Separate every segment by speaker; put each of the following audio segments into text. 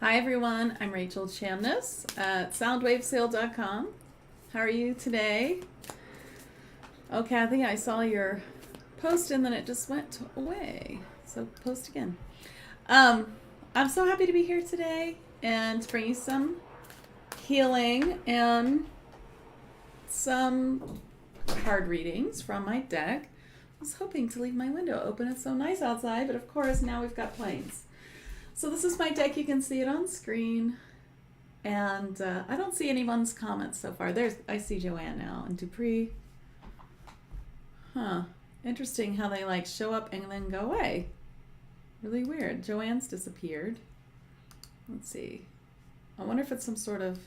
Speaker 1: Hi everyone, I'm Rachel Chamness at soundwavesale.com. How are you today? Oh, Kathy, I saw your post and then it just went away. So post again. I'm so happy to be here today and to bring you some healing and some card readings from my deck. I was hoping to leave my window open. It's so nice outside, but of course now we've got planes. So this is my deck. You can see it on screen. And I don't see anyone's comments so far. I see Joanne now and Dupree. Huh. Interesting how they like show up and then go away. Really weird. Joanne's disappeared. Let's see. I wonder if it's some sort of,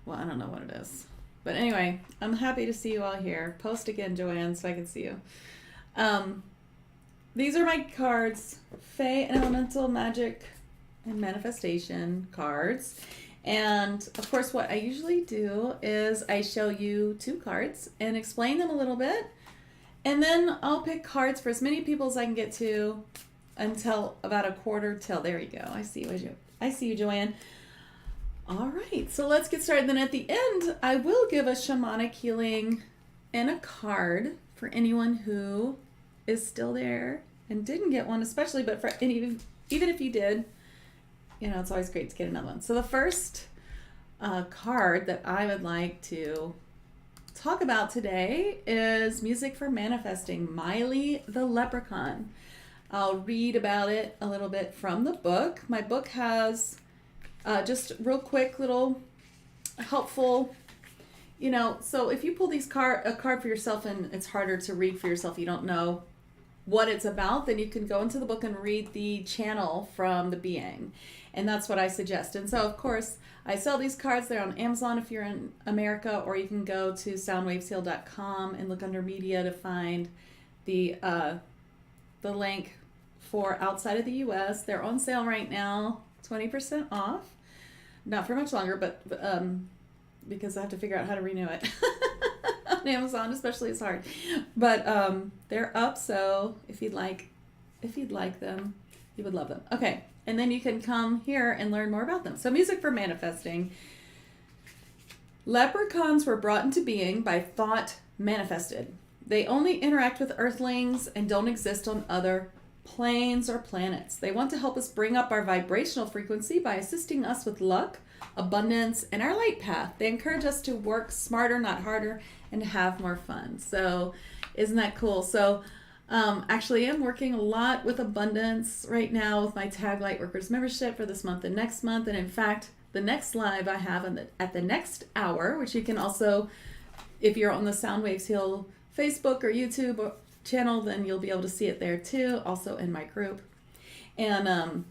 Speaker 1: well, I don't know what it is. But anyway, I'm happy to see you all here. Post again, Joanne, so I can see you. These are my cards, Fae Elemental Magick and Manifestation cards. And of course, what I usually do is I show you two cards and explain them a little bit. And then I'll pick cards for as many people as I can get to until about a quarter till. There you go. I see you, Joanne. All right, so let's get started. Then at the end, I will give a shamanic healing and a card for anyone who is still there and didn't get one, especially, but for even if you did, you know, it's always great to get another one. So the first card that I would like to talk about today is Music for Manifesting, Miley the Leprechaun. I'll read about it a little bit from the book. My book has just real quick little helpful, you know, so if you pull a card for yourself and it's harder to read for yourself, you don't know what it's about, then you can go into the book and read the channel from the being. And that's what I suggest. And so, of course, I sell these cards. They're on Amazon if you're in America, or you can go to soundwavesale.com and look under media to find the link for outside of the U.S. They're on sale right now, 20% off. Not for much longer, but because I have to figure out how to renew it. On Amazon especially is hard, but they're up, so if you'd like them, you would love them. Okay, and then you can come here and learn more about them. So Music for Manifesting. Leprechauns were brought into being by thought manifested. They only interact with earthlings and don't exist on other planes or planets. They want to help us bring up our vibrational frequency by assisting us with luck, abundance, and our light path. They encourage us to work smarter, not harder, and to have more fun. So isn't that cool? So actually I'm working a lot with abundance right now with my Tag Lightworkers membership for this month and next month. And in fact, the next live I have at the next hour, which you can also, if you're on the Soundwaves Heal Facebook or YouTube channel, then you'll be able to see it there too, also in my group. And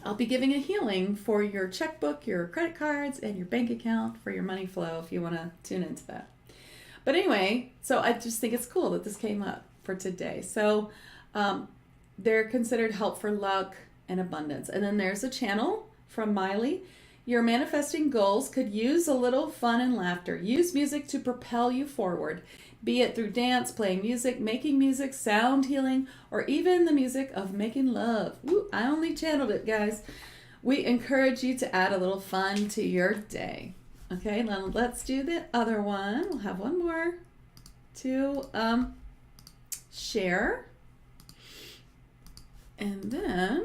Speaker 1: I'll be giving a healing for your checkbook, your credit cards, and your bank account for your money flow if you want to tune into that. But anyway, so I just think it's cool that this came up for today. So they're considered help for luck and abundance. And then there's a channel from Miley. Your manifesting goals could use a little fun and laughter. Use music to propel you forward, be it through dance, playing music, making music, sound healing, or even the music of making love. Woo, I only channeled it, guys. We encourage you to add a little fun to your day. Okay, now let's do the other one. We'll have one more to share. And then,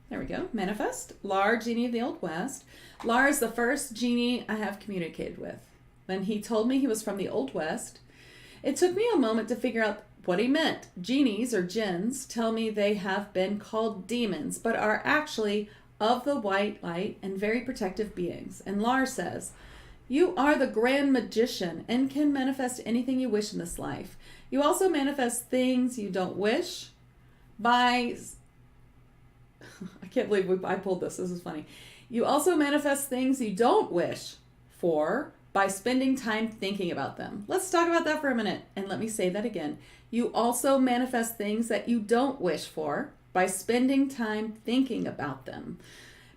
Speaker 1: there we go, Manifest. Lar, Genie of the Old West. Lar is the first genie I have communicated with. When he told me he was from the Old West, it took me a moment to figure out what he meant. Genies, or jinns, tell me they have been called demons, but are actually of the white light and very protective beings. And Lar says, you are the grand magician and can manifest anything you wish in this life. You also manifest things you don't wish by... I can't believe I pulled this. This is funny. You also manifest things you don't wish for by spending time thinking about them. Let's talk about that for a minute. And let me say that again. You also manifest things that you don't wish for by spending time thinking about them.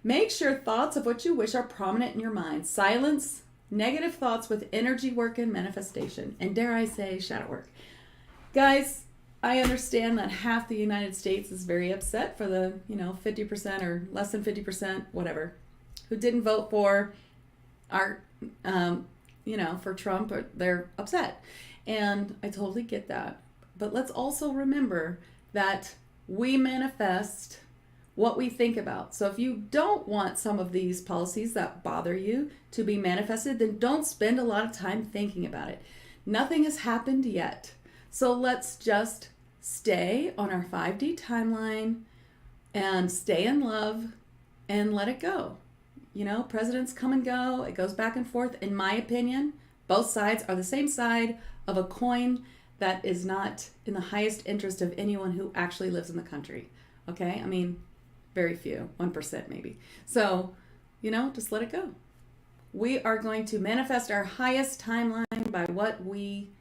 Speaker 1: Make sure thoughts of what you wish are prominent in your mind. Silence negative thoughts with energy work and manifestation. And dare I say, shadow work. Guys, I understand that half the United States is very upset for the, 50% or less than 50%, whatever, who didn't vote for our, for Trump, or they're upset. And I totally get that. But let's also remember that we manifest what we think about. So if you don't want some of these policies that bother you to be manifested, then don't spend a lot of time thinking about it. Nothing has happened yet. So let's just stay on our 5D timeline and stay in love and let it go. Presidents come and go. It goes back and forth. In my opinion, both sides are the same side of a coin that is not in the highest interest of anyone who actually lives in the country. Okay? Very few, 1% maybe. So, just let it go. We are going to manifest our highest timeline by what we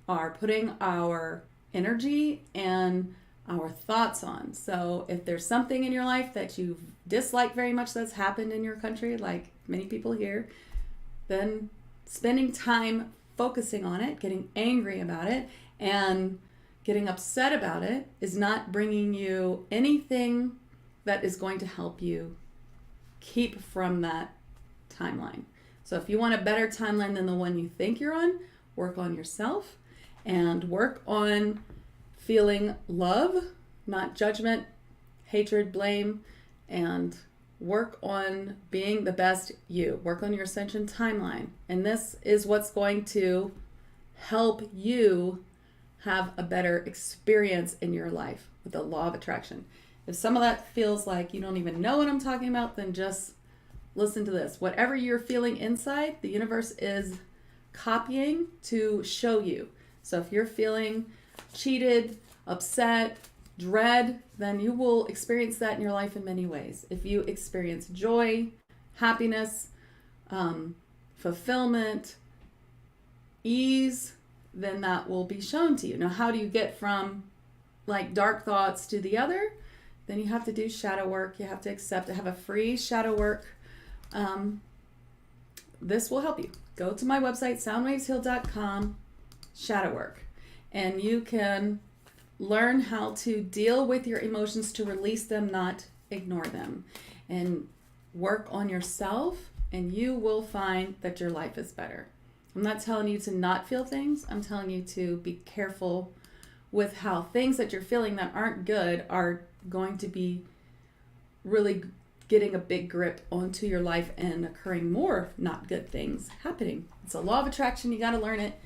Speaker 1: are putting our energy and our thoughts on. So if there's something in your life that you dislike very much that's happened in your country, like many people here, then spending time focusing on it, getting angry about it, and getting upset about it is not bringing you anything that is going to help you keep from that timeline. So if you want a better timeline than the one you think you're on, work on yourself and work on feeling love, not judgment, hatred, blame, and work on being the best you. Work on your ascension timeline. And this is what's going to help you have a better experience in your life with the law of attraction. If some of that feels like you don't even know what I'm talking about, then just listen to this. Whatever you're feeling inside, the universe is copying to show you. So if you're feeling cheated, upset, dread, then you will experience that in your life in many ways. If you experience joy, happiness, fulfillment, ease, then that will be shown to you. Now, how do you get from like dark thoughts to the other? Then you have to do shadow work. You have to accept it. Have a free shadow work. This will help you. Go to my website, soundwavesheal.com, shadow work. And you can learn how to deal with your emotions, to release them, not ignore them. And work on yourself, and you will find that your life is better. I'm not telling you to not feel things. I'm telling you to be careful with how things that you're feeling that aren't good are going to be really getting a big grip onto your life and occurring more not good things happening. It's a law of attraction. You got to learn it.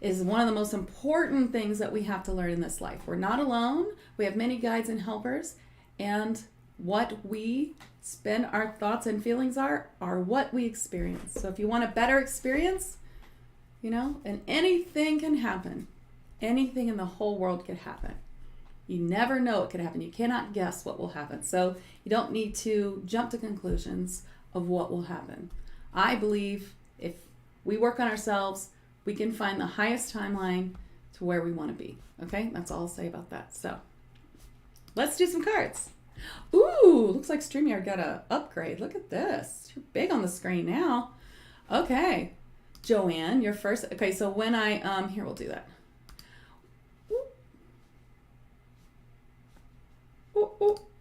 Speaker 1: Is one of the most important things that we have to learn in this life. We're not alone. We have many guides and helpers, and what we spend our thoughts and feelings are what we experience. So if you want a better experience, and anything can happen. Anything in the whole world could happen. You never know what could happen. You cannot guess what will happen. So you don't need to jump to conclusions of what will happen. I believe if we work on ourselves, we can find the highest timeline to where we want to be. Okay? That's all I'll say about that. So let's do some cards. Ooh, looks like StreamYard got an upgrade. Look at this. You're big on the screen now. Okay. Joanne, you're first. Okay, so when I, here, we'll do that.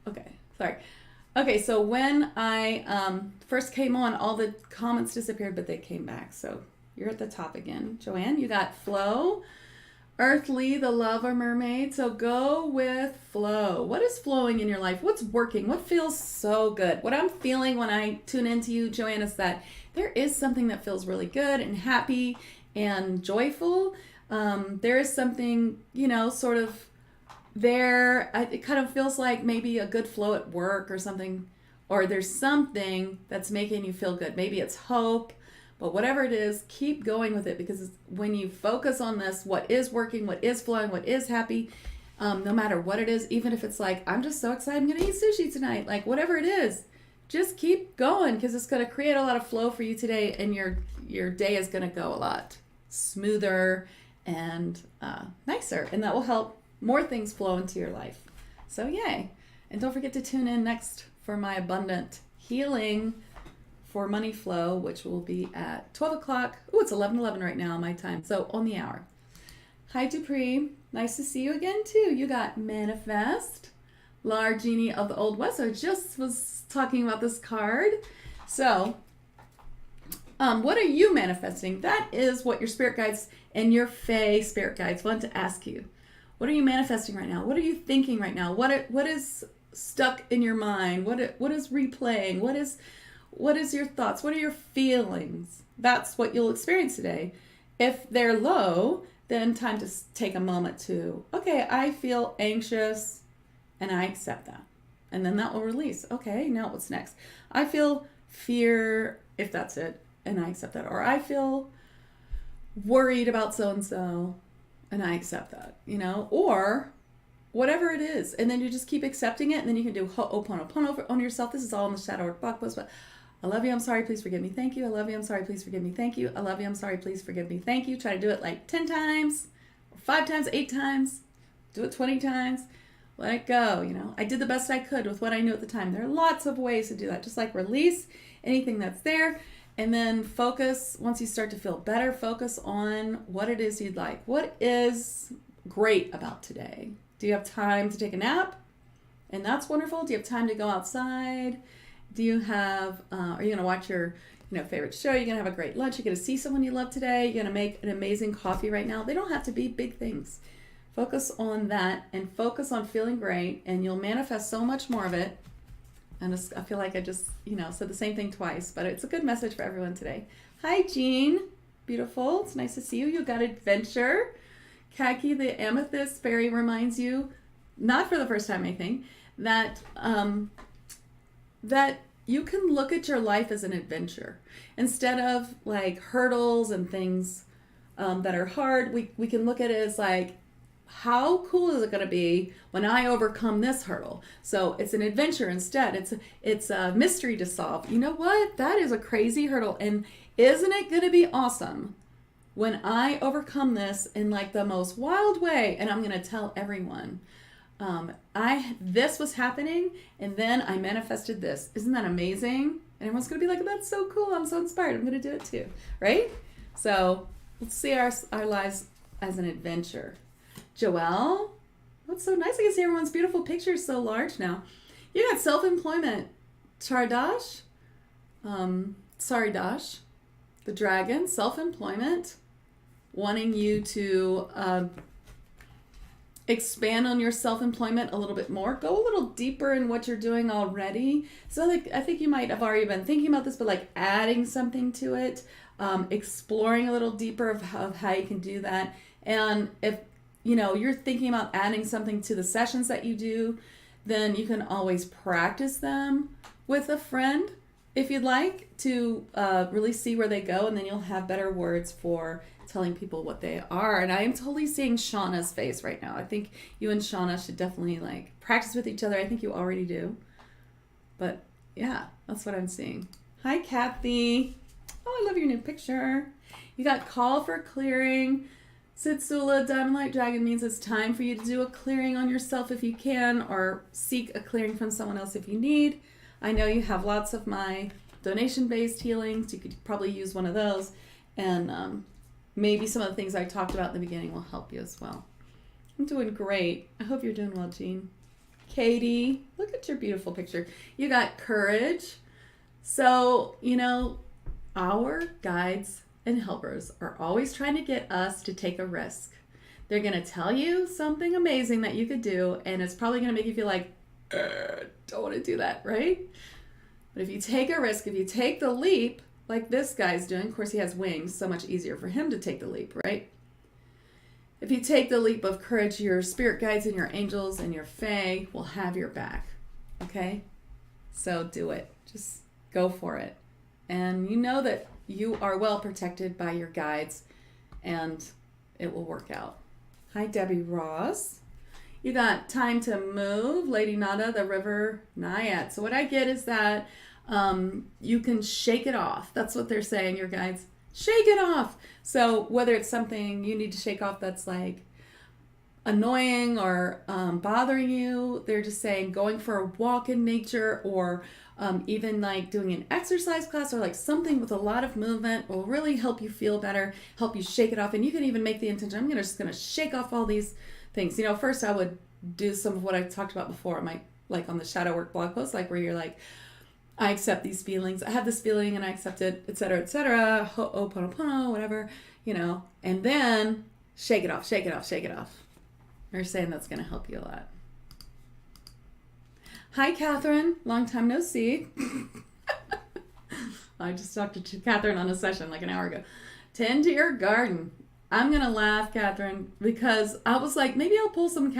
Speaker 1: Okay, sorry. Okay, so when I first came on, all the comments disappeared, but they came back. So you're at the top again. Joanne, you got flow, earthly, the lava mermaid. So go with flow. What is flowing in your life? What's working? What feels so good? What I'm feeling when I tune into you, Joanne, is that there is something that feels really good and happy and joyful. There is something, sort of there. It kind of feels like maybe a good flow at work or something, or there's something that's making you feel good. Maybe it's hope, but whatever it is, keep going with it, because when you focus on this, what is working, what is flowing, what is happy, no matter what it is, even if it's like, I'm just so excited, I'm going to eat sushi tonight, like whatever it is, just keep going, because it's going to create a lot of flow for you today, and your day is going to go a lot smoother and nicer, and that will help more things flow into your life. So yay. And don't forget to tune in next for my abundant healing for money flow, which will be at 12 o'clock. Oh, it's 11:11 right now, my time. So on the hour. Hi, Dupree. Nice to see you again too. You got manifest, large genie of the Old West. So I just was talking about this card. So what are you manifesting? That is what your spirit guides and your Fae spirit guides want to ask you. What are you manifesting right now? What are you thinking right now? What is stuck in your mind? What is replaying? What is your thoughts? What are your feelings? That's what you'll experience today. If they're low, then time to take a moment to, okay, I feel anxious and I accept that. And then that will release. Okay, now what's next? I feel fear, if that's it, and I accept that. Or I feel worried about so-and-so and I accept that, or whatever it is. And then you just keep accepting it, and then you can do ho'oponopono on yourself. This is all in the shadow work blog post, but I love you, I'm sorry, please forgive me, thank you. I love you, I'm sorry, please forgive me, thank you. I love you, I'm sorry, please forgive me, thank you. Try to do it like 10 times, or 5 times, 8 times. Do it 20 times. Let it go, I did the best I could with what I knew at the time. There are lots of ways to do that. Just like release anything that's there. And then focus, once you start to feel better, focus on what it is you'd like. What is great about today? Do you have time to take a nap? And that's wonderful. Do you have time to go outside? Do you have, are you going to watch your favorite show? You're going to have a great lunch. You're going to see someone you love today. You're going to make an amazing coffee right now. They don't have to be big things. Focus on that and focus on feeling great, and you'll manifest so much more of it. And I feel like I just, said the same thing twice, but it's a good message for everyone today. Hi, Jean. Beautiful. It's nice to see you. You got adventure. Khaki, the amethyst fairy, reminds you, not for the first time, I think, that that you can look at your life as an adventure. Instead of like hurdles and things that are hard, we can look at it as like, how cool is it going to be when I overcome this hurdle? So it's an adventure instead. It's a mystery to solve. You know what? That is a crazy hurdle. And isn't it going to be awesome when I overcome this in like the most wild way? And I'm going to tell everyone, this was happening and then I manifested this. Isn't that amazing? And everyone's going to be like, that's so cool. I'm so inspired. I'm going to do it too. Right? So let's see our lives as an adventure. Joelle, that's so nice. I can see everyone's beautiful pictures so large now. You got self-employment. Chardash, Saridash, the dragon, self-employment, wanting you to expand on your self-employment a little bit more. Go a little deeper in what you're doing already. So I think you might have already been thinking about this, but like adding something to it, exploring a little deeper of how you can do that. And if you're thinking about adding something to the sessions that you do, then you can always practice them with a friend if you'd like to really see where they go, and then you'll have better words for telling people what they are. And I am totally seeing Shauna's face right now. I think you and Shauna should definitely like practice with each other. I think you already do. But yeah, that's what I'm seeing. Hi, Kathy. Oh, I love your new picture. You got call for clearing. Sitsula, Diamond Light Dragon means it's time for you to do a clearing on yourself if you can, or seek a clearing from someone else if you need. I know you have lots of my donation-based healings. You could probably use one of those. And maybe some of the things I talked about in the beginning will help you as well. I'm doing great. I hope you're doing well, Jean. Katie, look at your beautiful picture. You got courage. So, our guides and helpers are always trying to get us to take a risk. They're going to tell you something amazing that you could do, and it's probably going to make you feel like, don't want to do that, right? But if you take a risk, if you take the leap, like this guy's doing, of course he has wings, so much easier for him to take the leap, right? If you take the leap of courage, your spirit guides and your angels and your Fae will have your back, okay? So do it. Just go for it. And you know that you are well protected by your guides, and it will work out. Hi, Debbie Ross. You got time to move, Lady Nada, the river Naiad. So what I get is that you can shake it off. That's what they're saying, your guides. Shake it off. So whether it's something you need to shake off that's like annoying or bothering you, they're just saying going for a walk in nature, or even like doing an exercise class, or like something with a lot of movement will really help you feel better, help you shake it off. And you can even make the intention, I'm just going to shake off all these things. You know, first I would do some of what I talked about before. I might, like on the shadow work blog post, like where you're like, I accept these feelings. I have this feeling and I accept it, etc., etc. Ho'oponopono, whatever, you know. And then shake it off, shake it off, shake it off. They're saying that's going to help you a lot. Hi, Catherine. Long time no see. I just talked to Catherine on a session like an hour ago. Tend to your garden. I'm going to laugh, Catherine, because I was like, maybe I'll pull some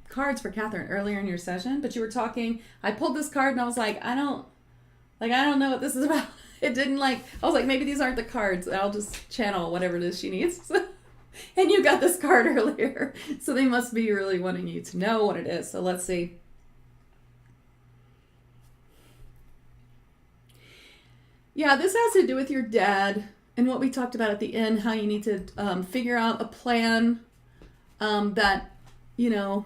Speaker 1: cards for Catherine earlier in your session, but you were talking. I pulled this card and I was like, I don't know what this is about. It didn't I was like, maybe these aren't the cards. I'll just channel whatever it is she needs. And you got this card earlier. So they must be really wanting you to know what it is. So let's see. Yeah, this has to do with your dad and what we talked about at the end, how you need to figure out a plan that, you know,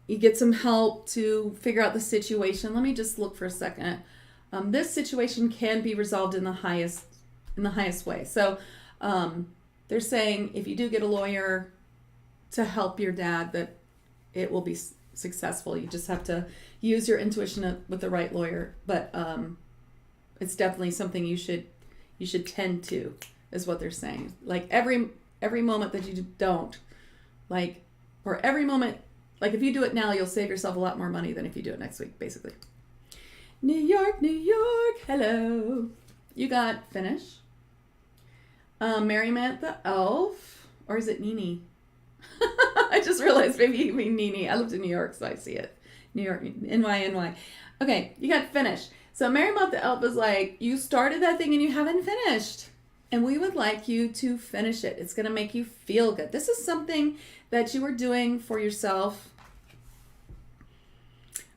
Speaker 1: you get some help to figure out the situation. Let me just look for a second. This situation can be resolved in the highest way. So they're saying if you do get a lawyer to help your dad, that it will be successful. You just have to use your intuition with the right lawyer. But it's definitely something you should tend to, is what they're saying. Like every moment that you don't, like, or every moment, like if you do it now, you'll save yourself a lot more money than if you do it next week, basically. New York, New York, hello. You got finish. Merriment the elf, or is it Nini? I just realized maybe you mean Nini. I lived in New York, so I see it. New York, NY. Okay, you got finish. So Merriment the elf is like, you started that thing and you haven't finished. And we would like you to finish it. It's going to make you feel good. This is something that you are doing for yourself.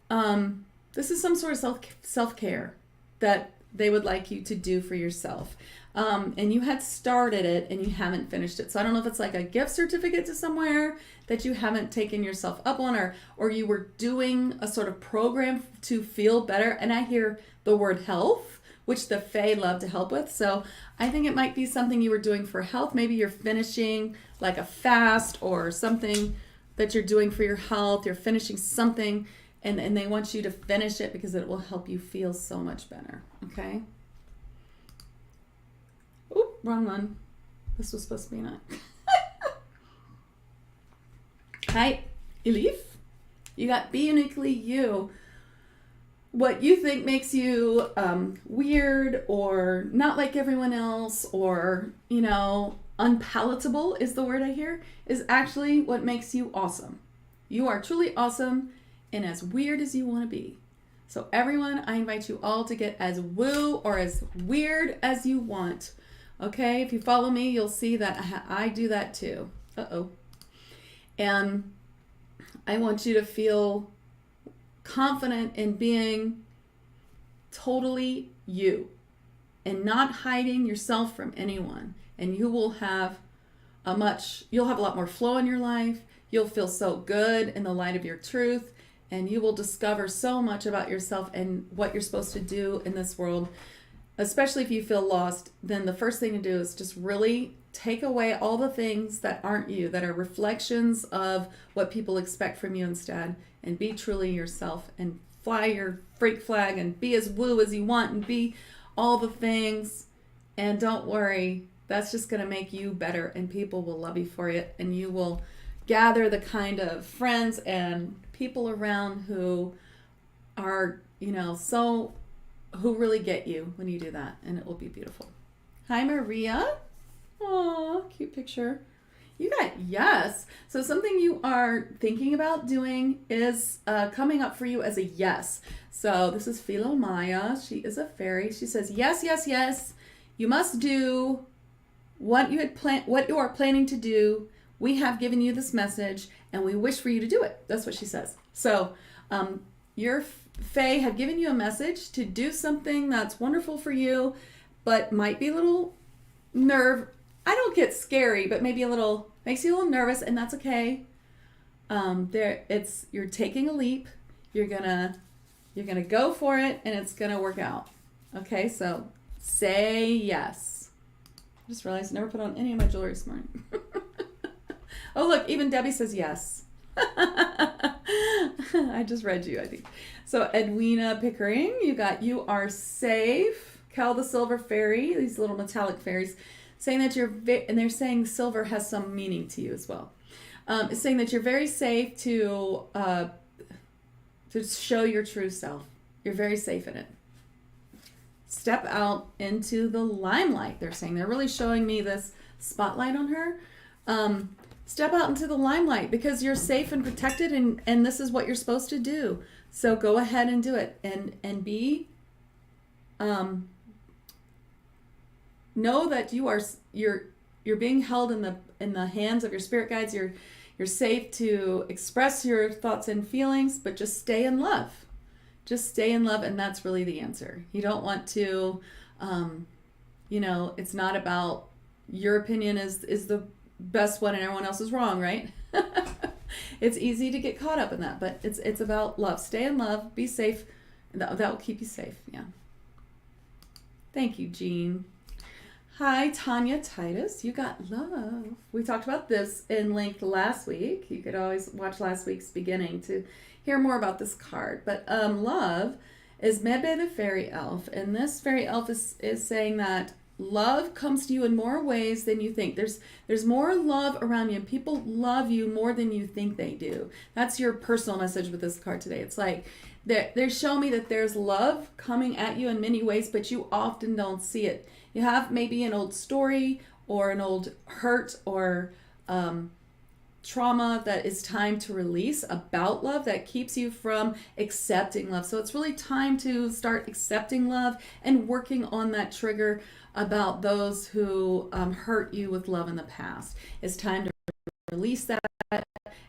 Speaker 1: This is some sort of self-care that they would like you to do for yourself. And you had started it and you haven't finished it. So I don't know if it's like a gift certificate to somewhere that you haven't taken yourself up on, or you were doing a sort of program to feel better. And I hear the word health, which the Fae love to help with. So I think it might be something you were doing for health. Maybe you're finishing like a fast or something that you're doing for your health. You're finishing something and they want you to finish it because it will help you feel so much better. Okay? Oop, wrong one. This was supposed to be not. Hi, Elif. You got be uniquely you. What you think makes you weird or not like everyone else, or, you know, unpalatable is the word I hear, is actually what makes you awesome. You are truly awesome and as weird as you want to be. So everyone, I invite you all to get as woo or as weird as you want. Okay, if you follow me, you'll see that I do that too. Uh-oh. And I want you to feel confident in being totally you and not hiding yourself from anyone. And you will have you'll have a lot more flow in your life. You'll feel so good in the light of your truth, and you will discover so much about yourself and what you're supposed to do in this world. Especially if you feel lost, then the first thing to do is just really take away all the things that aren't you, that are reflections of what people expect from you instead, and be truly yourself and fly your freak flag and be as woo as you want and be all the things. And don't worry, that's just going to make you better, and people will love you for it, and you will gather the kind of friends and people around who are, you know, who really get you when you do that, and it will be beautiful. Hi, Maria. Aw, cute picture. You got yes. So something you are thinking about doing is coming up for you as a yes. So this is Philo Maya. She is a fairy. She says, yes, yes, yes. You must do what you are planning to do. We have given you this message, and we wish for you to do it. That's what she says. So your Fae have given you a message to do something that's wonderful for you, but might be a little I don't get scary, but maybe makes you a little nervous, and that's okay. You're taking a leap. You're gonna go for it, and it's gonna work out. Okay, so say yes. I just realized I never put on any of my jewelry this morning. Oh, look, even Debbie says yes. I just read you, I think. So Edwina Pickering, you got you are safe. Cal the Silver Fairy, these little metallic fairies, saying that and they're saying silver has some meaning to you as well. It's saying that you're very safe to show your true self. You're very safe in it. Step out into the limelight. They're saying they're really showing me this spotlight on her. Step out into the limelight because you're safe and protected, and this is what you're supposed to do. So go ahead and do it, and be know that you're being held in the hands of your spirit guides. You're safe to express your thoughts and feelings, but just stay in love. Just stay in love, and that's really the answer. You don't want to, it's not about your opinion is the best one and everyone else is wrong, right? It's easy to get caught up in that, but it's about love. Stay in love, be safe. That will keep you safe. Yeah. Thank you, Jean. Hi, Tanya Titus. You got love. We talked about this in length last week. You could always watch last week's beginning to hear more about this card. But love is Mebe the fairy elf, and this fairy elf is saying that love comes to you in more ways than you think. There's more love around you, and people love you more than you think they do. That's your personal message with this card today. It's like they're showing me that there's love coming at you in many ways, but you often don't see it. You have maybe an old story or an old hurt or trauma that is time to release about love that keeps you from accepting love. So it's really time to start accepting love and working on that trigger about those who hurt you with love in the past. It's time to release that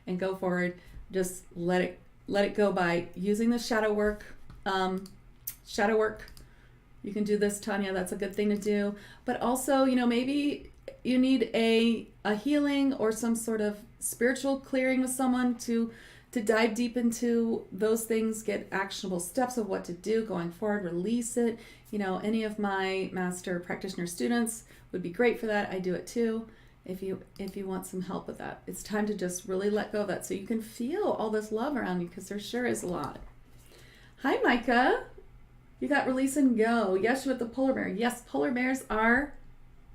Speaker 1: and go forward. Just let it go by using the shadow work. You can do this, Tanya. That's a good thing to do. But also, maybe you need a healing or some sort of spiritual clearing with someone to dive deep into those things, get actionable steps of what to do going forward, release it. Any of my master practitioner students would be great for that. I do it too. If you want some help with that, it's time to just really let go of that so you can feel all this love around you, because there sure is a lot. Hi, Micah. You got release and go. Yes, with the polar bear. Yes, polar bears are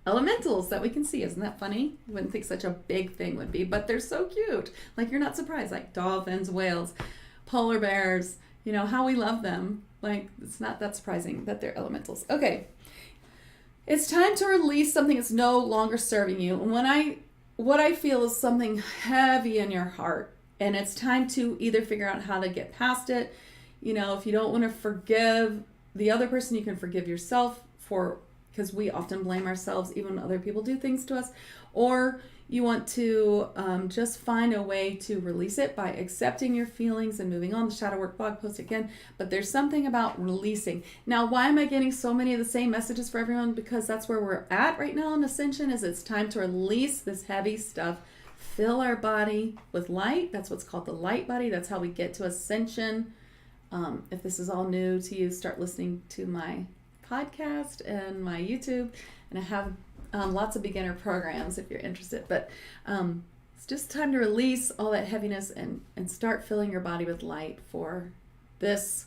Speaker 1: elementals that we can see. Isn't that funny? You wouldn't think such a big thing would be, but they're so cute. Like, you're not surprised. Like dolphins, whales, polar bears, how we love them. Like, it's not that surprising that they're elementals. Okay. It's time to release something that's no longer serving you. And what I feel is something heavy in your heart, and it's time to either figure out how to get past it. If you don't want to forgive the other person, you can forgive yourself because we often blame ourselves even when other people do things to us. Or you want to just find a way to release it by accepting your feelings and moving on. The shadow work blog post again. But there's something about releasing. Now, why am I getting so many of the same messages for everyone? Because that's where we're at right now in Ascension, is it's time to release this heavy stuff. Fill our body with light. That's what's called the light body. That's how we get to Ascension. If this is all new to you, start listening to my podcast and my YouTube, and I have lots of beginner programs if you're interested. But it's just time to release all that heaviness and start filling your body with light for this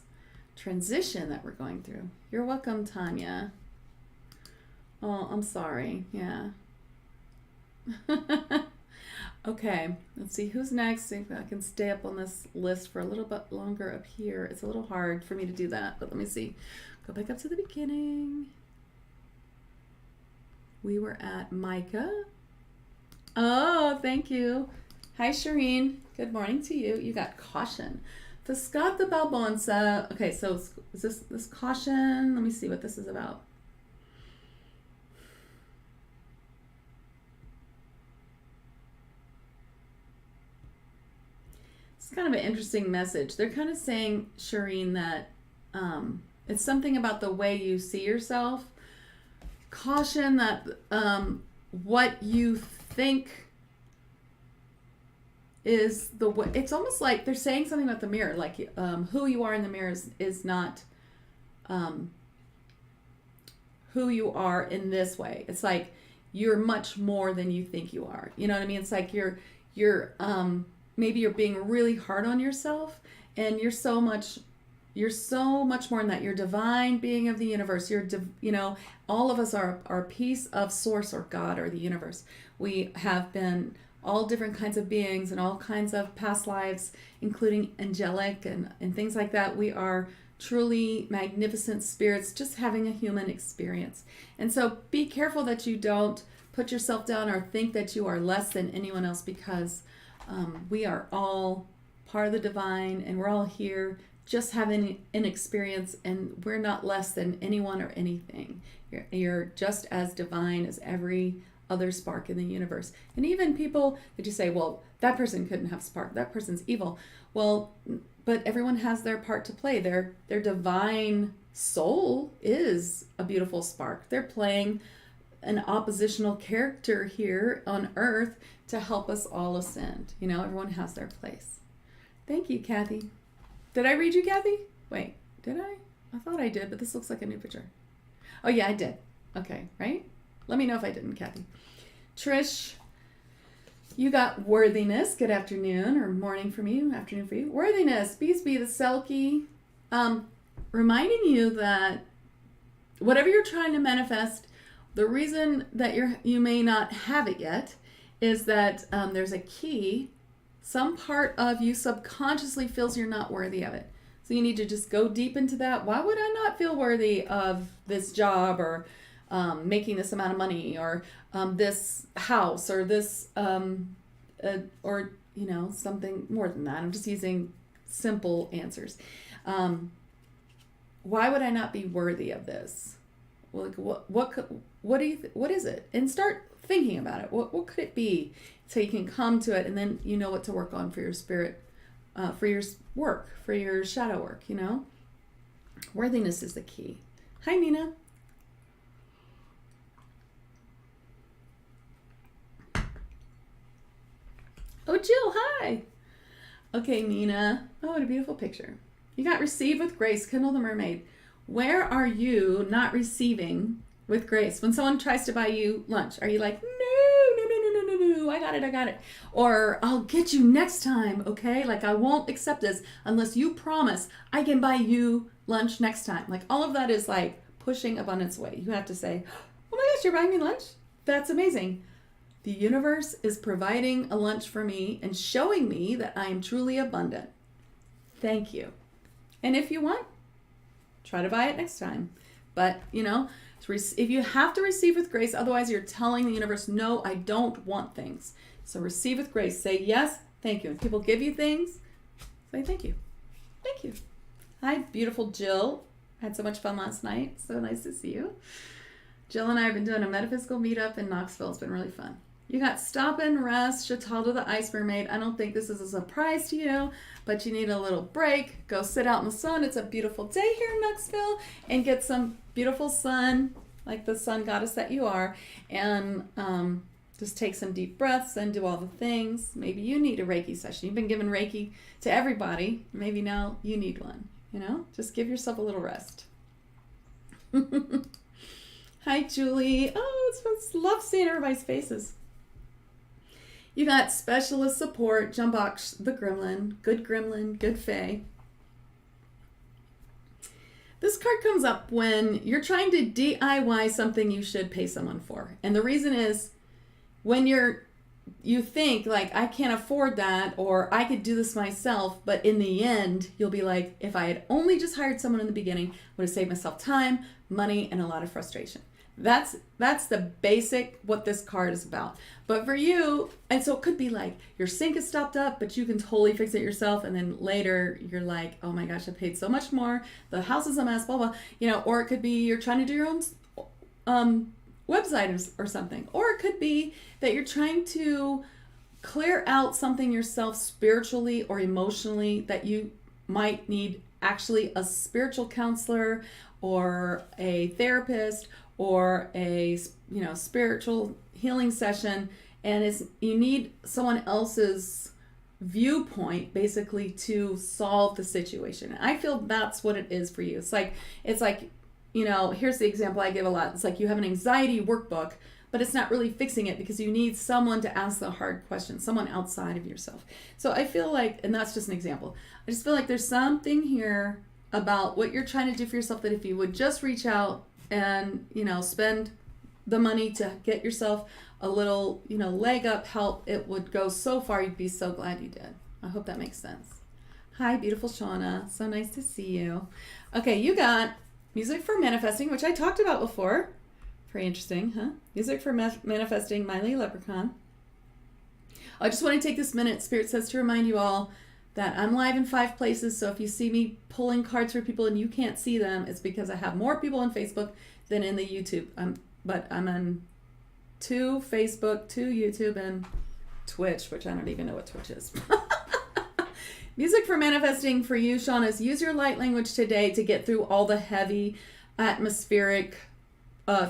Speaker 1: transition that we're going through. You're welcome, Tanya. Oh, I'm sorry. Yeah. Okay, let's see who's next. See if I can stay up on this list for a little bit longer up here. It's a little hard for me to do that, but let me see. Go back up to the beginning. We were at Micah. Oh, thank you. Hi, Shireen. Good morning to you. You got caution. The Scott the Balbonsa. Okay, so is this caution? Let me see what this is about. It's kind of an interesting message. They're kind of saying, Shireen, that it's something about the way you see yourself. Caution that what you think is the way. It's almost like they're saying something about the mirror, like who you are in the mirror is not who you are in this way. It's like you're much more than you think you are. You know what I mean? It's like you're maybe you're being really hard on yourself, and you're so much more than that. You're divine being of the universe. All of us are a piece of source or God or the universe. We have been all different kinds of beings and all kinds of past lives, including angelic and things like that. We are truly magnificent spirits just having a human experience. And so be careful that you don't put yourself down or think that you are less than anyone else, because we are all part of the divine, and we're all here just having an experience, and we're not less than anyone or anything. You're just as divine as every other spark in the universe. And even people that you say, well, that person couldn't have spark, that person's evil. Well, but everyone has their part to play. Their divine soul is a beautiful spark. They're playing an oppositional character here on earth to help us all ascend. Everyone has their place. Thank you, Kathy. Did I read you, Kathy? Wait, did I? I thought I did, but this looks like a new picture. Oh, yeah, I did. Okay, right? Let me know if I didn't, Kathy. Trish, you got worthiness. Good afternoon, or morning for me, afternoon for you. Worthiness, Beesby the Selkie, reminding you that whatever you're trying to manifest, the reason that you may not have it yet is that there's a key. Some part of you subconsciously feels you're not worthy of it. So you need to just go deep into that. Why would I not feel worthy of this job, or making this amount of money, or this house, or this, or something more than that? I'm just using simple answers. Why would I not be worthy of this? Well, what is it? And start thinking about it. What could it be? So you can come to it, and then you know what to work on for your spirit, for your work, for your shadow work, Worthiness is the key. Hi, Nina. Oh, Jill, hi. Okay, Nina. Oh, what a beautiful picture. You got receive with grace, Kindle the Mermaid. Where are you not receiving with grace? When someone tries to buy you lunch, are you like, no, I got it. Or I'll get you next time, okay? Like, I won't accept this unless you promise I can buy you lunch next time. Like, all of that is like pushing abundance away. You have to say, oh my gosh, you're buying me lunch? That's amazing. The universe is providing a lunch for me and showing me that I am truly abundant. Thank you. And if you want, try to buy it next time. But, if you have to receive with grace, otherwise you're telling the universe, no, I don't want things. So receive with grace. Say yes, thank you. And people give you things, say thank you. Thank you. Hi, beautiful Jill. I had so much fun last night. So nice to see you. Jill and I have been doing a metaphysical meetup in Knoxville. It's been really fun. You got stop and rest, Chatalda the Ice Mermaid. I don't think this is a surprise to you, but you need a little break. Go sit out in the sun. It's a beautiful day here in Knoxville, and get some beautiful sun, like the sun goddess that you are, and just take some deep breaths and do all the things. Maybe you need a Reiki session. You've been giving Reiki to everybody. Maybe now you need one, Just give yourself a little rest. Hi, Julie. Oh, it's love seeing everybody's faces. You got specialist support, Jumbox the Gremlin, good Fae. This card comes up when you're trying to DIY something you should pay someone for. And the reason is when you think like, I can't afford that, or I could do this myself, but in the end, you'll be like, if I had only just hired someone in the beginning, I would have saved myself time, money, and a lot of frustration. That's the basic what this card is about. But for you, and so it could be like your sink is stopped up, but you can totally fix it yourself. And then later you're like, oh my gosh, I paid so much more. The house is a mess, blah, blah. Or it could be you're trying to do your own website or something. Or it could be that you're trying to clear out something yourself spiritually or emotionally that you might need actually a spiritual counselor or a therapist or a spiritual healing session, and you need someone else's viewpoint basically to solve the situation. I feel that's what it is for you. It's like here's the example I give a lot. It's like you have an anxiety workbook, but but it's not really fixing it because you need someone to ask the hard questions, someone outside of yourself. So I feel like, and that's just an example, I just feel like there's something here about what you're trying to do for yourself that if you would just reach out and, spend the money to get yourself a little, leg up help, it would go so far. You'd be so glad you did. I hope that makes sense. Hi, beautiful Shauna. So nice to see you. Okay, you got music for manifesting, which I talked about before. Very interesting, huh? Music for manifesting, Miley Leprechaun. I just want to take this minute. Spirit says to remind you all that I'm live in 5 places. So if you see me pulling cards for people and you can't see them, it's because I have more people on Facebook than in the YouTube. But I'm on 2 Facebook, 2 YouTube, and Twitch, which I don't even know what Twitch is. Music for manifesting for you, Sean, is use your light language today to get through all the heavy atmospheric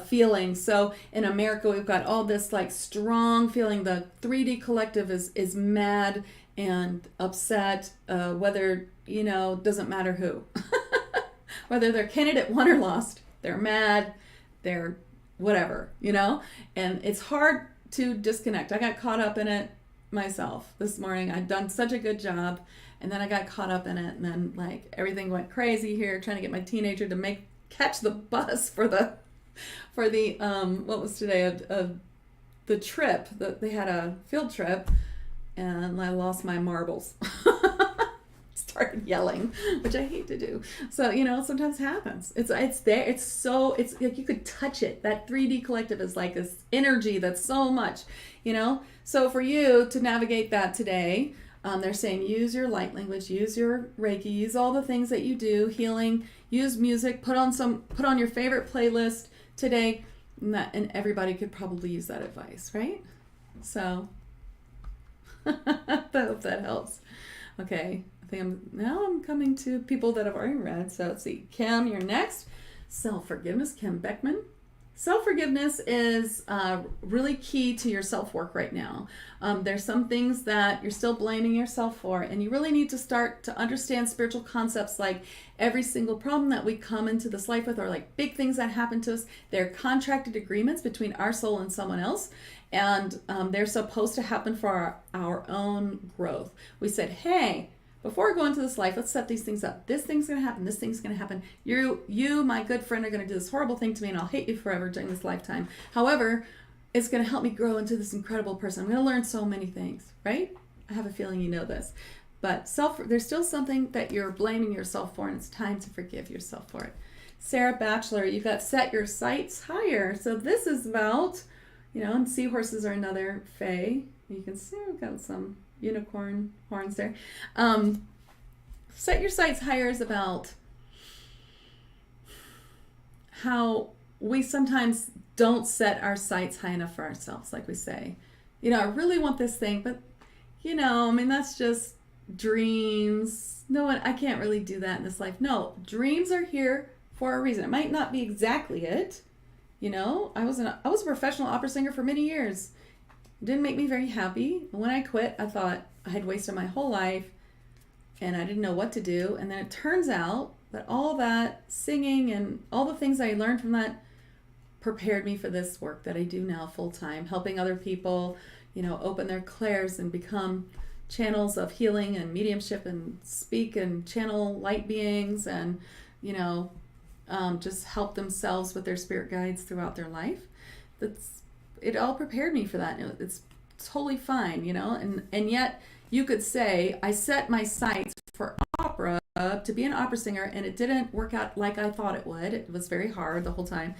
Speaker 1: feelings. So in America, we've got all this like strong feeling. The 3D collective is mad and upset, whether, doesn't matter who. Whether they're candidate won or lost, they're mad, they're whatever, and it's hard to disconnect. I got caught up in it myself this morning. I'd done such a good job, and then I got caught up in it, and then like everything went crazy here, trying to get my teenager to catch the bus for the what was today, the trip that they had, a field trip, and I lost my marbles. Started yelling, which I hate to do. So, sometimes happens. It's there. It's like you could touch it. That 3D collective is like this energy that's so much, So for you to navigate that today, they're saying use your light language, use your Reiki, use all the things that you do, healing, use music, put on your favorite playlist today, and everybody could probably use that advice, right? So I hope that helps. Okay. I'm coming to people that have already read. So let's see. Kim, you're next. Self-forgiveness, Kim Beckman. Self-forgiveness is really key to your self-work right now. There's some things that you're still blaming yourself for, and you really need to start to understand spiritual concepts like every single problem that we come into this life with, or like big things that happen to us. They're contracted agreements between our soul and someone else, and they're supposed to happen for our own growth. We said, hey, before we go into this life, let's set these things up. This thing's going to happen. This thing's going to happen. You, my good friend, are going to do this horrible thing to me, and I'll hate you forever during this lifetime. However, it's going to help me grow into this incredible person. I'm going to learn so many things, right? I have a feeling you know this. But there's still something that you're blaming yourself for, and it's time to forgive yourself for it. Sarah Batchelor, you've got set your sights higher. So this is about, and seahorses are another fae. You can see we've got some unicorn horns there. Set your sights higher is about how we sometimes don't set our sights high enough for ourselves. Like we say, I really want this thing, but that's just dreams. No, I can't really do that in this life. No, dreams are here for a reason. It might not be exactly it. I was a professional opera singer for many years. It didn't make me very happy. When I quit, I thought I had wasted my whole life and I didn't know what to do. And then it turns out that all that singing and all the things I learned from that prepared me for this work that I do now full time, helping other people, open their clairs and become channels of healing and mediumship and speak and channel light beings and, just help themselves with their spirit guides throughout their life. It all prepared me for that. It's totally fine, and yet you could say I set my sights for opera to be an opera singer, and it didn't work out like I thought it would. It was very hard the whole time.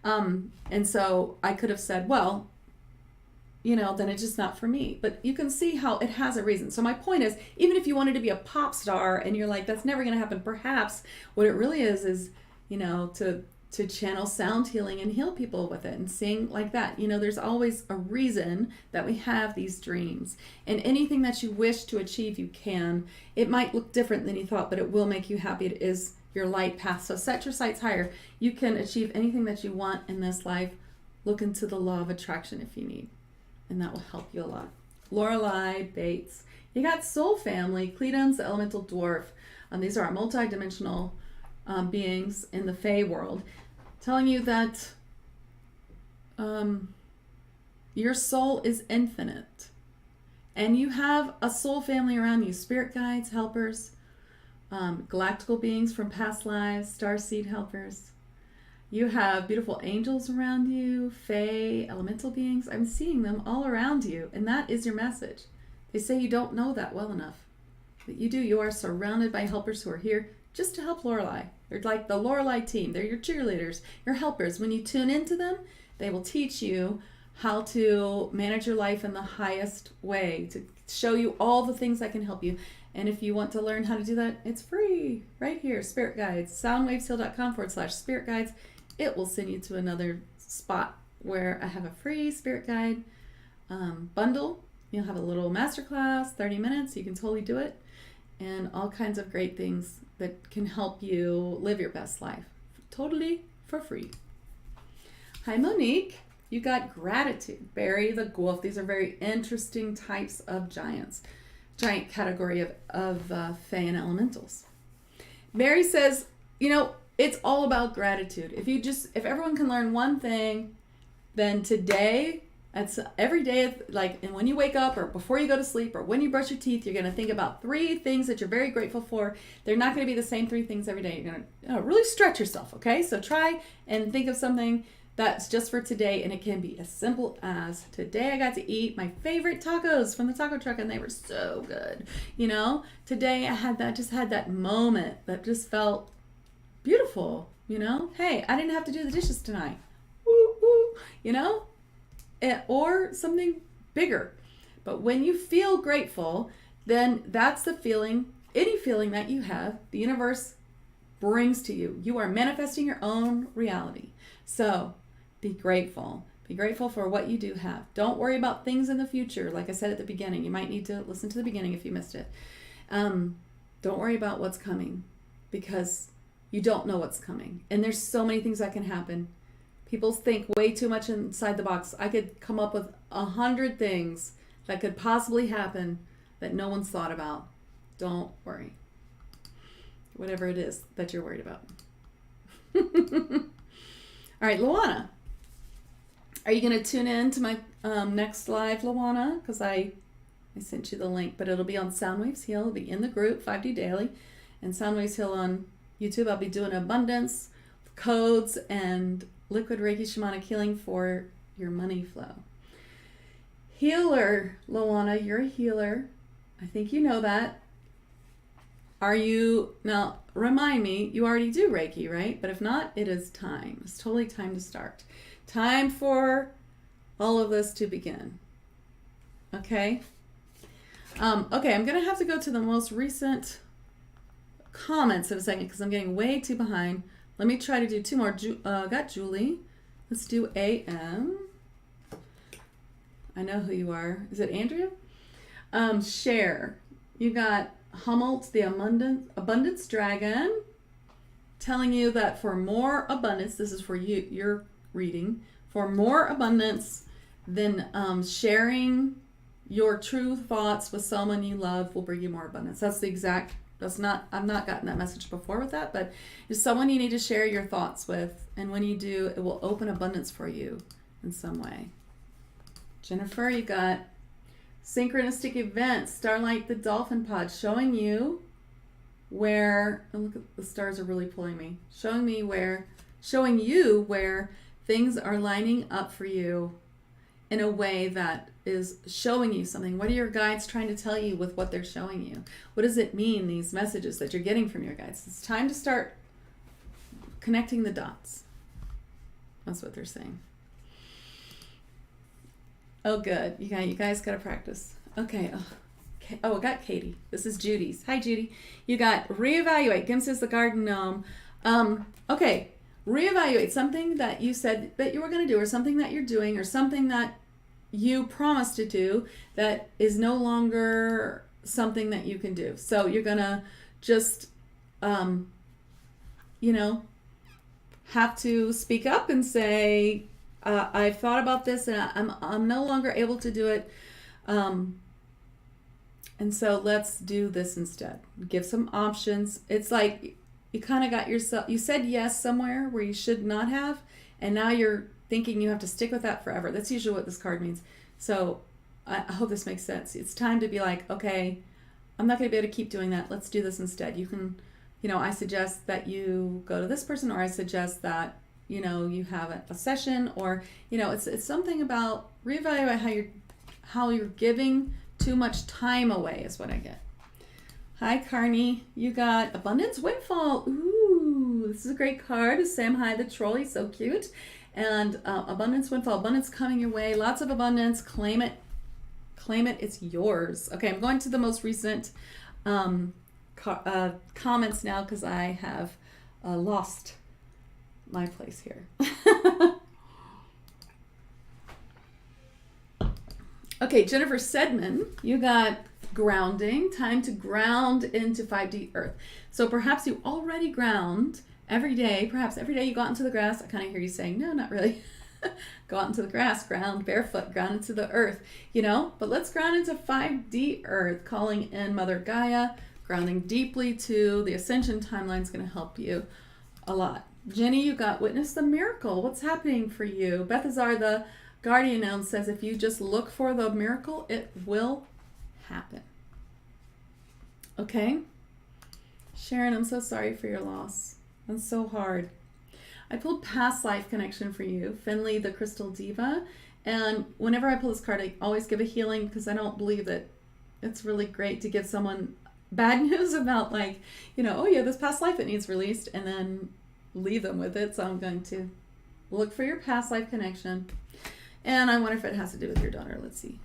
Speaker 1: And so I could have said, well, then it's just not for me. But you can see how it has a reason. So my point is, even if you wanted to be a pop star and you're like, that's never going to happen, perhaps what it really is, to channel sound healing and heal people with it and sing like that. There's always a reason that we have these dreams. And anything that you wish to achieve, you can. It might look different than you thought, but it will make you happy. It is your light path. So set your sights higher. You can achieve anything that you want in this life. Look into the law of attraction if you need. And that will help you a lot. Lorelei Bates. You got Soul Family, Cledons, the Elemental Dwarf. These are our multi-dimensional beings in the Fae world. Telling you that Your soul is infinite. And you have a soul family around you, spirit guides, helpers, galactical beings from past lives, starseed helpers. You have beautiful angels around you, Fae Elemental beings. I'm seeing them all around you, and that is your message. They say you don't know that well enough, but you do. You are surrounded by helpers who are here just to help Lorelei. They're like the Lorelei team. They're your cheerleaders, your helpers. When you tune into them, they will teach you how to manage your life in the highest way, to show you all the things that can help you. And if you want to learn how to do that, it's free right here. Spirit Guides, soundwavesheal.com/spirit guides. It will send you to another spot where I have a free spirit guide bundle. You'll have a little masterclass, 30 minutes. You can totally do it. And all kinds of great things that can help you live your best life. Totally for free. Hi, Monique. You got gratitude. Barry the Wolf. These are very interesting types of giants. Giant category of Fae and Elementals. Barry says, it's all about gratitude. If everyone can learn one thing, then today, that's every day, and when you wake up or before you go to sleep or when you brush your teeth, you're going to think about 3 things that you're very grateful for. They're not going to be the same 3 things every day. You're going to really stretch yourself, okay? So try and think of something that's just for today, and it can be as simple as, today I got to eat my favorite tacos from the taco truck, and they were so good. Today I just had that moment that just felt beautiful. Hey, I didn't have to do the dishes tonight. Woo, woo, or something bigger. But when you feel grateful, then that's the feeling, any feeling that you have, the universe brings to you. You are manifesting your own reality. So be grateful. Be grateful for what you do have. Don't worry about things in the future. Like I said at the beginning, you might need to listen to the beginning if you missed it. Don't worry about what's coming, because you don't know what's coming. And there's so many things that can happen. People think way too much inside the box. I could come up with 100 things that could possibly happen that no one's thought about. Don't worry. Whatever it is that you're worried about. All right, Luana. Are you going to tune in to my next live, Luana? Because I sent you the link, but it'll be on Soundwaves Heal. It'll be in the group, 5D Daily. And Soundwaves Heal on YouTube. I'll be doing abundance, codes, and liquid Reiki shamanic healing for your money flow. Healer, Luana, you're a healer. I think you know that. Now remind me, you already do Reiki, right? But if not, it is time. It's totally time to start. Time for all of this to begin. Okay? Okay, I'm going to have to go to the most recent comments in a second because I'm getting way too behind. Let me try to do 2 more. Got Julie. Let's do AM. I know who you are. Is it Andrea? Share. You got Hummelt, the Abundance Dragon, telling you that for more abundance, this is for you, your reading, for more abundance than sharing your true thoughts with someone you love will bring you more abundance. I've not gotten that message before with that, but it's someone you need to share your thoughts with, and when you do, it will open abundance for you in some way. Jennifer, you got synchronistic events, Starlight the Dolphin Pod, showing you where, oh, look at the stars are really pulling me, showing you where things are lining up for you in a way that is showing you something. What are your guides trying to tell you with what they're showing you? What does it mean, these messages that you're getting from your guides? It's time to start connecting the dots. That's what they're saying. Oh, good. You guys got to practice. Okay. Oh, I got Katie. This is Judy's. Hi, Judy. You got reevaluate. Kim says the garden gnome. Okay. Reevaluate something that you said that you were going to do, or something that you're doing, or something that you promised to do that is no longer something that you can do. So you're going to just, have to speak up and say, I've thought about this and I'm no longer able to do it. And so let's do this instead. Give some options. It's like you kind of got yourself, you said yes somewhere where you should not have, and now you're thinking you have to stick with that forever. That's usually what this card means. So I hope this makes sense. It's time to be like, okay, I'm not going to be able to keep doing that. Let's do this instead. You can, I suggest that you go to this person, or I suggest that, you have a session, or, it's something about reevaluate how you're giving too much time away is what I get. Hi, Carney. You got Abundance Windfall. Ooh, this is a great card. Sam Hi the Troll. He's so cute. And Abundance Windfall. Abundance coming your way. Lots of abundance. Claim it. Claim it. It's yours. Okay, I'm going to the most recent comments now because I have lost my place here. Okay, Jennifer Sedman, you got grounding, time to ground into 5D earth. So perhaps you already ground every day. Perhaps every day you go out into the grass. I kind of hear you saying, no, not really. Go out into the grass, ground barefoot, ground into the earth, but let's ground into 5D earth, calling in Mother Gaia, grounding deeply to the ascension timeline is going to help you a lot. Jenny, you got witness the miracle. What's happening for you? Bethazar, the guardian elf, says if you just look for the miracle, it will happen. Okay? Sharon, I'm so sorry for your loss. That's so hard. I pulled past life connection for you, Finley, the crystal diva. And whenever I pull this card, I always give a healing because I don't believe that it's really great to give someone bad news about oh yeah, this past life, it needs released, and then leave them with it. So I'm going to look for your past life connection. And I wonder if it has to do with your daughter. Let's see.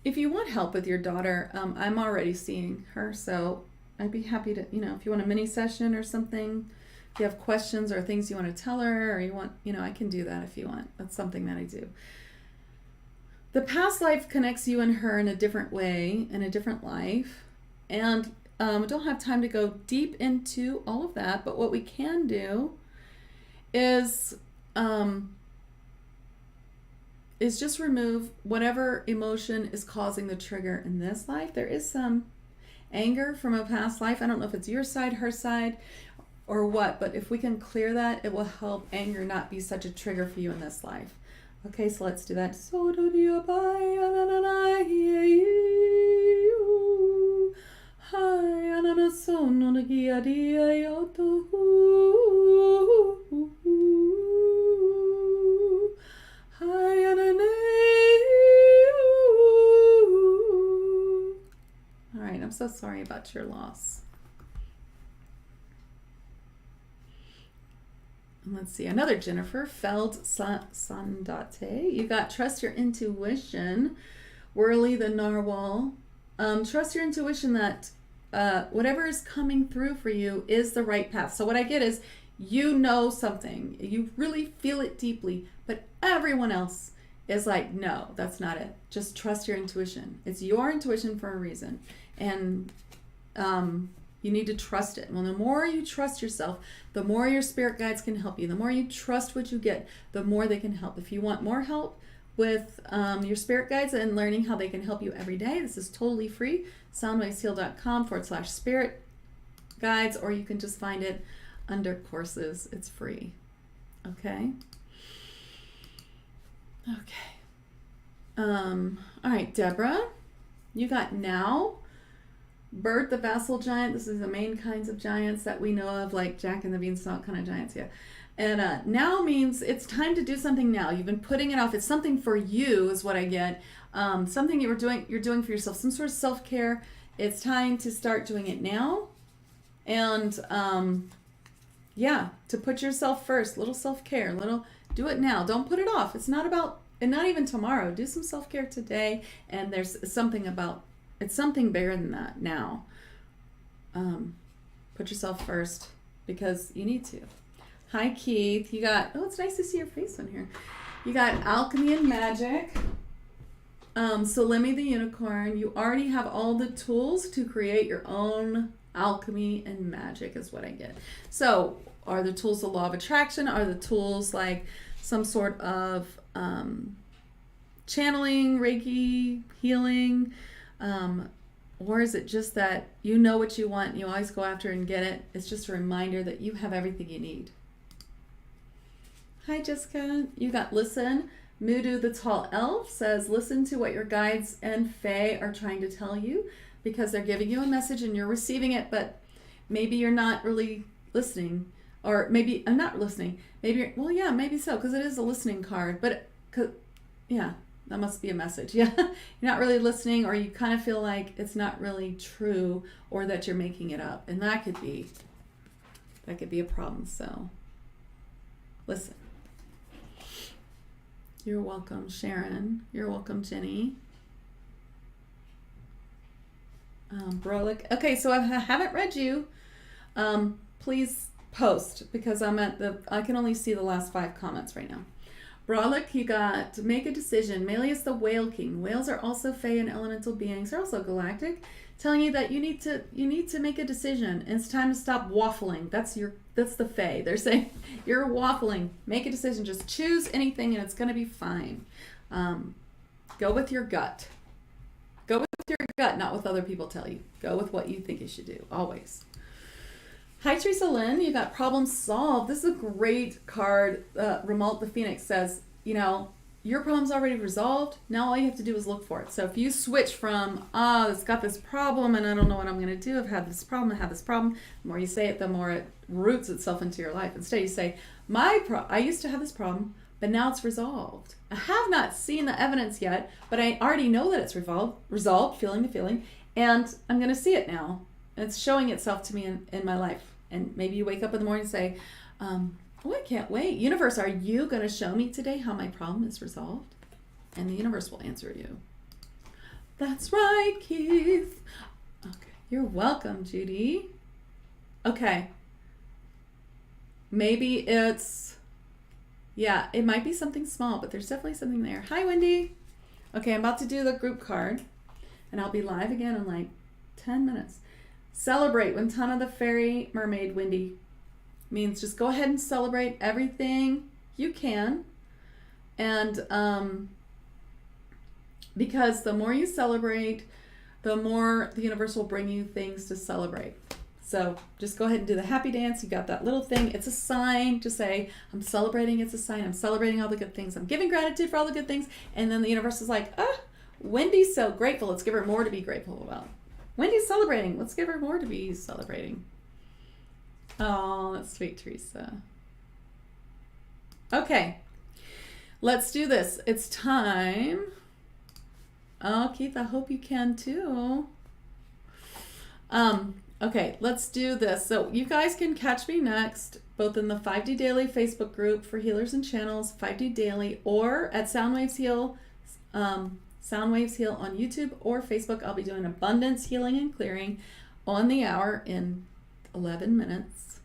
Speaker 1: If you want help with your daughter, I'm already seeing her, so I'd be happy to, if you want a mini session or something, if you have questions or things you want to tell her, or you want, I can do that if you want. That's something that I do. The past life connects you and her in a different way, in a different life, and don't have time to go deep into all of that, but what we can do is just remove whatever emotion is causing the trigger in this life. There is some anger from a past life. I don't know if it's your side, her side, or what, but if we can clear that, it will help anger not be such a trigger for you in this life. Okay, so let's do that. All right, I'm so sorry about your loss. And let's see, another Jennifer, Feld Sandate. You got trust your intuition. Whirly the Narwhal. Trust your intuition that whatever is coming through for you is the right path. So what I get is something. You really feel it deeply, but everyone else is like, no, that's not it. Just trust your intuition. It's your intuition for a reason. And you need to trust it. Well, the more you trust yourself, the more your spirit guides can help you. The more you trust what you get, the more they can help. If you want more help with your spirit guides and learning how they can help you every day, this is totally free. soundwavesheal.com/spirit guides, or you can just find it under courses. It's free. Okay. All right, Deborah, you got now. Bert the Vassal Giant. This is the main kinds of giants that we know of, like Jack and the Beanstalk kind of giants, yeah. And now means it's time to do something now. You've been putting it off. It's something for you is what I get. Something you're doing for yourself, some sort of self-care. It's time to start doing it now. And to put yourself first, little self-care, do it now. Don't put it off. It's not about, and not even tomorrow. Do some self-care today. And there's something about, it's something bigger than that now. Put yourself first because you need to. Hi, Keith. You got, it's nice to see your face on here. You got Alchemy and Magic. Salemi the Unicorn. You already have all the tools to create your own alchemy and magic is what I get. So are the tools the law of attraction? Are the tools like some sort of channeling, Reiki, healing? Or is it just that you know what you want and you always go after and get it? It's just a reminder that you have everything you need. Hi, Jessica. You got listen. Mudu the Tall Elf says, listen to what your guides and Fae are trying to tell you, because they're giving you a message and you're receiving it, but maybe you're not really listening. Or maybe I'm not listening. Maybe you're, well, yeah, maybe so, because it is a listening card. But, yeah, that must be a message. Yeah, you're not really listening, or you kind of feel like it's not really true, or that you're making it up. And that could be a problem. So, listen. You're welcome, Sharon. You're welcome, Jenny. Brolic. Okay, so I haven't read you. Please post, because I can only see the last 5 comments right now. Brolic, you got to make a decision. Melius the Whale King. Whales are also Fae and elemental beings. They're also galactic, telling you that you need to make a decision. And it's time to stop waffling. That's the Fae. They're saying you're waffling. Make a decision. Just choose anything, and it's going to be fine. Go with your gut. Go with your gut, not what other people tell you. Go with what you think you should do, always. Hi, Teresa Lynn. You got problem solved. This is a great card. Ramalt the Phoenix says, your problem's already resolved. Now all you have to do is look for it. So if you switch from, it's got this problem and I don't know what I'm going to do. I've had this problem. The more you say it, the more it roots itself into your life. Instead, you say, I used to have this problem, but now it's resolved. I have not seen the evidence yet, but I already know that it's resolved, feeling the feeling, and I'm going to see it now. It's showing itself to me in my life. And maybe you wake up in the morning and say, I can't wait. Universe, are you going to show me today how my problem is resolved? And the universe will answer you. That's right, Keith. Okay, you're welcome, Judy. Okay. Maybe it might be something small, but there's definitely something there. Hi, Wendy. Okay, I'm about to do the group card, and I'll be live again in like 10 minutes. Celebrate Wintana the Fairy Mermaid, Wendy. Means just go ahead and celebrate everything you can. And because the more you celebrate, the more the universe will bring you things to celebrate. So just go ahead and do the happy dance. You got that little thing. It's a sign to say, I'm celebrating. It's a sign. I'm celebrating all the good things. I'm giving gratitude for all the good things. And then the universe is like, Wendy's so grateful. Let's give her more to be grateful about. Wendy's celebrating. Let's give her more to be celebrating. Oh, that's sweet, Teresa. Okay. Let's do this. It's time. Oh, Keith, I hope you can too. Okay, let's do this. So you guys can catch me next, both in the 5D Daily Facebook group for healers and channels, 5D Daily, or at Soundwaves Heal, Soundwaves Heal on YouTube or Facebook. I'll be doing abundance, healing, and clearing on the hour in 11 minutes.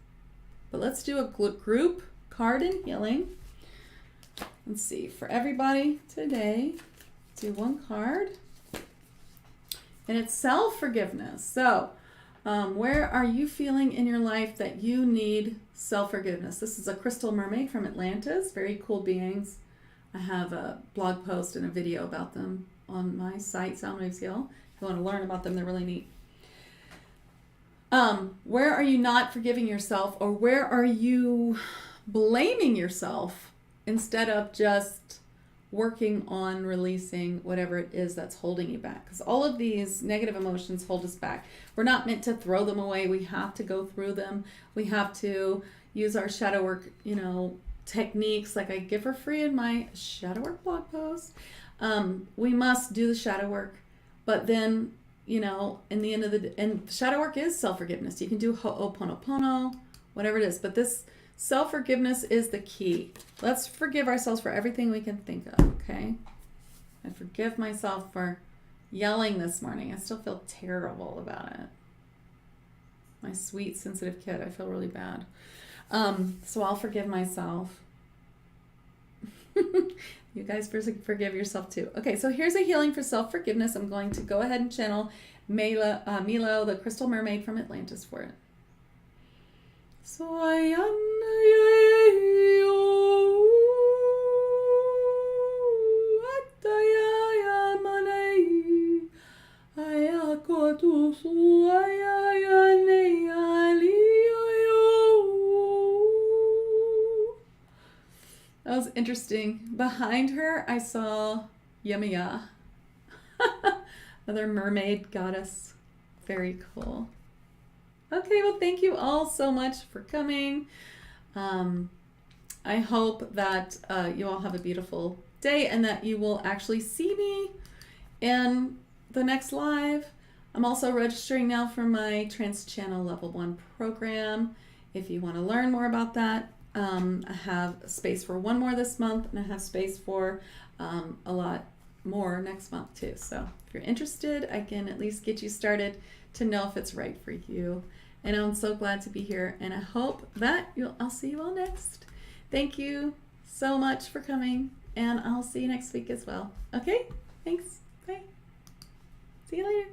Speaker 1: But let's do a group card and healing. Let's see, for everybody today, do one card. And it's self-forgiveness. So, where are you feeling in your life that you need self-forgiveness? This is a crystal mermaid from Atlantis. Very cool beings. I have a blog post and a video about them on my site, Soundwaves Heal. If you want to learn about them, they're really neat. Where are you not forgiving yourself, or where are you blaming yourself instead of just working on releasing whatever it is that's holding you back? Because all of these negative emotions hold us back. We're not meant to throw them away. We have to go through them. We have to use our shadow work, techniques like I give for free in my shadow work blog post. We must do the shadow work, but then, in the end of the day, and shadow work is self-forgiveness. You can do ho'oponopono, whatever it is, but this self-forgiveness is the key. Let's forgive ourselves for everything we can think of, okay? I forgive myself for yelling this morning. I still feel terrible about it. My sweet, sensitive kid, I feel really bad. So I'll forgive myself. You guys forgive yourself too. Okay, so here's a healing for self-forgiveness. I'm going to go ahead and channel Milo, the crystal mermaid from Atlantis, for it. That was interesting. Behind her, I saw Yemiya, another mermaid goddess. Very cool. Okay, well, thank you all so much for coming. I hope that you all have a beautiful day and that you will actually see me in the next live. I'm also registering now for my Trance Channel Level 1 program. If you want to learn more about that, I have space for one more this month, and I have space for a lot more next month too. So if you're interested, I can at least get you started to know if it's right for you. And I'm so glad to be here, and I hope that I'll see you all next. Thank you so much for coming, and I'll see you next week as well. Okay? Thanks. Bye. See you later.